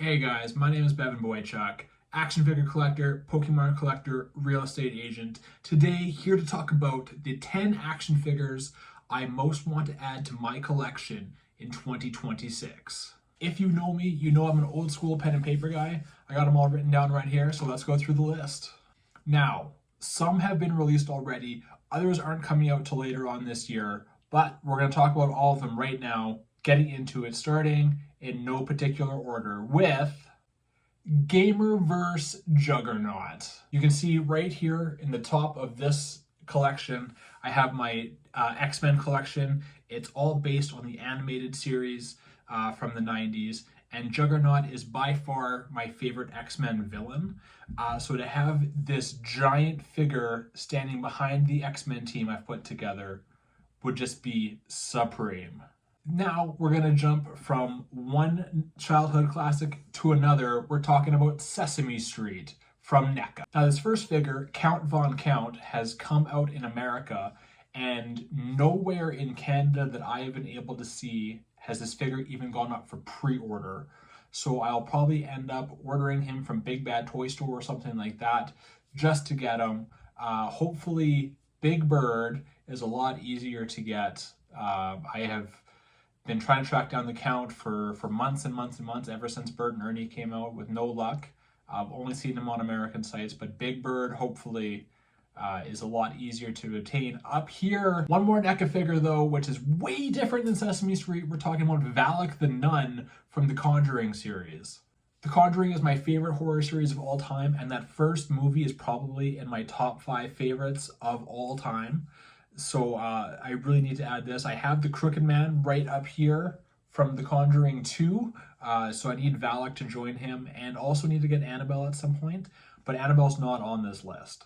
Hey guys, my name is Bevan Boychuk, action figure collector, Pokemon collector, real estate agent. Today, here to talk about the 10 action figures I most want to add to my collection in 2026. If you know me, you know I'm an old school pen and paper guy. I got them all written down right here, so let's go through the list. Now, some have been released already, others aren't coming out till later on this year, but we're going to talk about all of them right now, getting into it, starting in no particular order with Gamerverse Juggernaut. You can see right here in the top of this collection, I have my X-Men collection. It's all based on the animated series from the 90s, and Juggernaut is by far my favorite X-Men villain. So to have this giant figure standing behind the X-Men team I've put together would just be supreme. Now we're going to jump from one childhood classic to another. We're talking about Sesame Street from NECA. Now this first figure, Count Von Count, has come out in America, and nowhere in Canada that I have been able to see has this figure even gone up for pre-order. So I'll probably end up ordering him from Big Bad Toy Store or something like that just to get him. Hopefully Big Bird is a lot easier to get. I have been trying to track down the Count for months and months and months, ever since Bert and Ernie came out, with no luck. I've only seen them on American sites, but Big Bird hopefully is a lot easier to obtain. Up here, one more NECA figure though, which is way different than Sesame Street. We're talking about Valak the Nun from the Conjuring series. The Conjuring is my favorite horror series of all time, and that first movie is probably in my top 5 favorites of all time. So I really need to add this. I have the Crooked Man right up here from The Conjuring 2, so I need Valak to join him, and also need to get Annabelle at some point, but Annabelle's not on this list.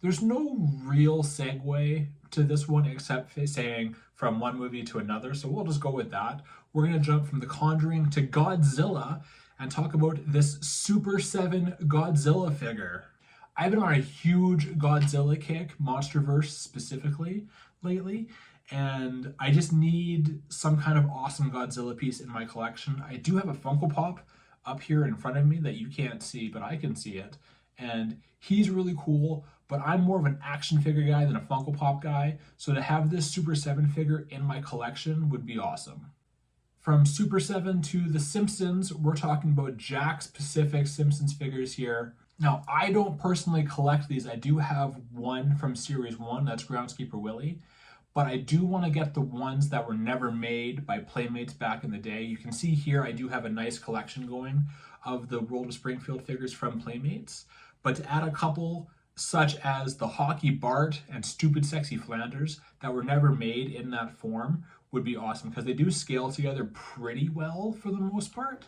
There's no real segue to this one except saying from one movie to another, so we'll just go with that. We're going to jump from The Conjuring to Godzilla and talk about this Super 7 Godzilla figure. I've been on a huge Godzilla kick, Monsterverse specifically, lately, and I just need some kind of awesome Godzilla piece in my collection. I do have a Funko Pop up here in front of me that you can't see, but I can see it, and he's really cool, but I'm more of an action figure guy than a Funko Pop guy, so to have this Super 7 figure in my collection would be awesome. From Super 7 to The Simpsons, we're talking about Jakks Pacific Simpsons figures here. Now, I don't personally collect these. I do have one from Series 1, that's Groundskeeper Willie, but I do want to get the ones that were never made by Playmates back in the day. You can see here I do have a nice collection going of the World of Springfield figures from Playmates, but to add a couple such as the Hockey Bart and Stupid Sexy Flanders that were never made in that form would be awesome, because they do scale together pretty well for the most part.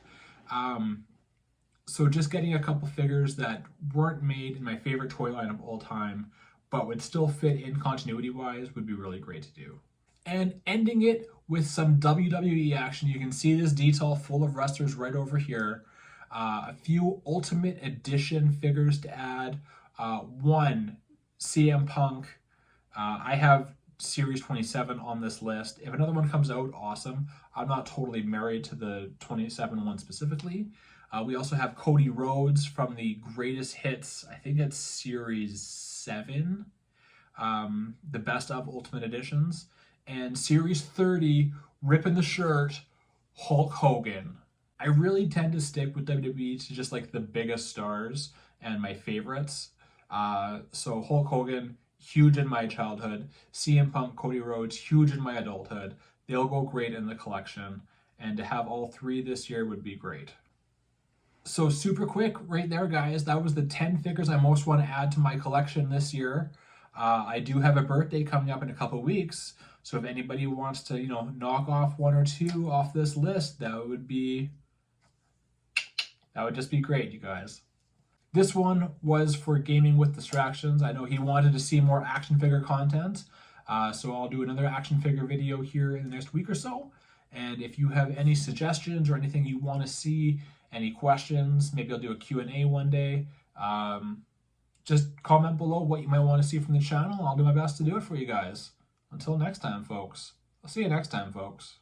So just getting a couple figures that weren't made in my favorite toy line of all time, but would still fit in continuity-wise, would be really great to do. And ending it with some WWE action. You can see this detail full of wrestlers right over here. A few Ultimate Edition figures to add. One, CM Punk. I have Series 27 on this list. If another one comes out, awesome. I'm not totally married to the 27 one specifically. We also have Cody Rhodes from the Greatest Hits, I think it's Series 7, the Best of Ultimate Editions, and Series 30, ripping the shirt, Hulk Hogan. I really tend to stick with WWE to just like the biggest stars and my favorites. So Hulk Hogan, huge in my childhood. CM Punk, Cody Rhodes, huge in my adulthood. They'll go great in the collection, and to have all 3 this year would be great. So super quick right there, guys. That was the 10 figures I most want to add to my collection this year. I do have a birthday coming up in a couple weeks, so if anybody wants to, knock off 1 or 2 off this list, that would just be great, you guys. This one was for Gaming with Distractions. I know he wanted to see more action figure content, so I'll do another action figure video here in the next week or so. And if you have any suggestions or anything you want to see, any questions, maybe I'll do a Q&A one day, just comment below what you might want to see from the channel. I'll do my best to do it for you guys. Until next time, folks. I'll see you next time, folks.